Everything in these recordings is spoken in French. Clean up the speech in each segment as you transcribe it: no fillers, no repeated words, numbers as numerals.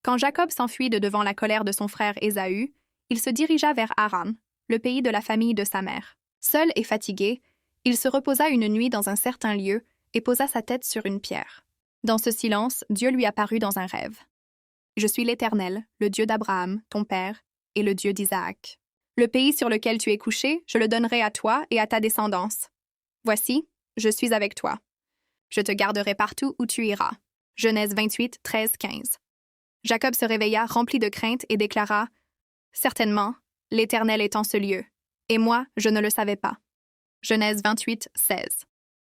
Quand Jacob s'enfuit de devant la colère de son frère Ésaü, il se dirigea vers Haran, le pays de la famille de sa mère. Seul et fatigué, il se reposa une nuit dans un certain lieu et posa sa tête sur une pierre. Dans ce silence, Dieu lui apparut dans un rêve. « Je suis l'Éternel, le Dieu d'Abraham, ton père, et le Dieu d'Isaac. Le pays sur lequel tu es couché, je le donnerai à toi et à ta descendance. Voici, je suis avec toi. Je te garderai partout où tu iras. » Genèse 28, 13, 15. Jacob se réveilla rempli de crainte et déclara « Certainement, l'Éternel est en ce lieu, et moi, je ne le savais pas. » Genèse 28, 16.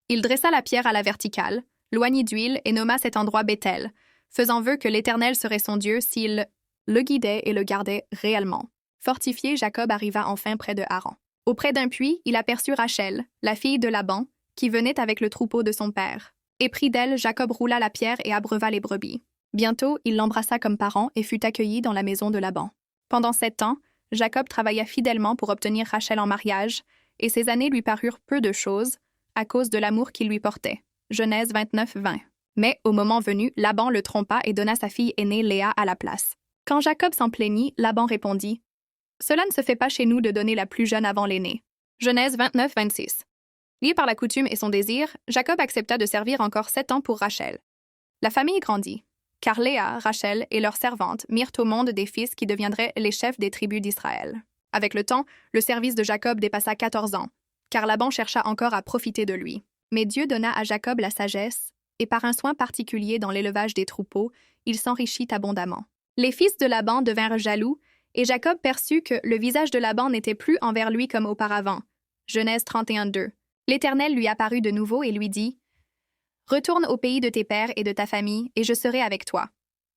Il dressa la pierre à la verticale, loignit d'huile et nomma cet endroit Béthel, faisant vœu que l'Éternel serait son Dieu s'il le guidait et le gardait réellement. Fortifié, Jacob arriva enfin près de Haran. Auprès d'un puits, il aperçut Rachel, la fille de Laban, qui venait avec le troupeau de son père. Épris d'elle, Jacob roula la pierre et abreuva les brebis. Bientôt, il l'embrassa comme parent et fut accueilli dans la maison de Laban. Pendant 7 ans, Jacob travailla fidèlement pour obtenir Rachel en mariage, et ces années lui parurent peu de choses, à cause de l'amour qu'il lui portait. Genèse 29, 20. Mais, au moment venu, Laban le trompa et donna sa fille aînée Léa à la place. Quand Jacob s'en plaignit, Laban répondit « Cela ne se fait pas chez nous de donner la plus jeune avant l'aînée. » Genèse 29, 26. Lié par la coutume et son désir, Jacob accepta de servir encore 7 ans pour Rachel. La famille grandit, car Léa, Rachel et leurs servantes mirent au monde des fils qui deviendraient les chefs des tribus d'Israël. Avec le temps, le service de Jacob dépassa 14 ans, car Laban chercha encore à profiter de lui. Mais Dieu donna à Jacob la sagesse, et par un soin particulier dans l'élevage des troupeaux, il s'enrichit abondamment. Les fils de Laban devinrent jaloux, et Jacob perçut que le visage de Laban n'était plus envers lui comme auparavant. Genèse 31, 2. L'Éternel lui apparut de nouveau et lui dit « Retourne au pays de tes pères et de ta famille, et je serai avec toi. »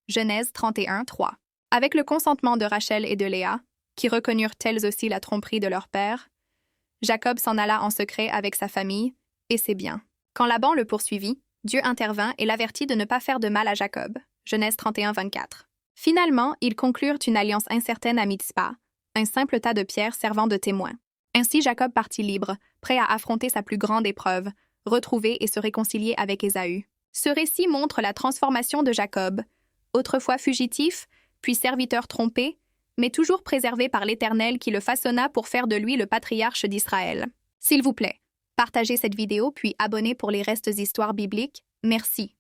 Genèse 31, 3. Avec le consentement de Rachel et de Léa, qui reconnurent elles aussi la tromperie de leur père, Jacob s'en alla en secret avec sa famille et ses biens. Quand Laban le poursuivit, Dieu intervint et l'avertit de ne pas faire de mal à Jacob. Genèse 31, 24. Finalement, ils conclurent une alliance incertaine à Mitzpa, un simple tas de pierres servant de témoin. Ainsi Jacob partit libre, prêt à affronter sa plus grande épreuve, retrouver et se réconcilier avec Ésaü. Ce récit montre la transformation de Jacob, autrefois fugitif, puis serviteur trompé, mais toujours préservé par l'Éternel qui le façonna pour faire de lui le patriarche d'Israël. S'il vous plaît, partagez cette vidéo puis abonnez pour les restes histoires bibliques. Merci.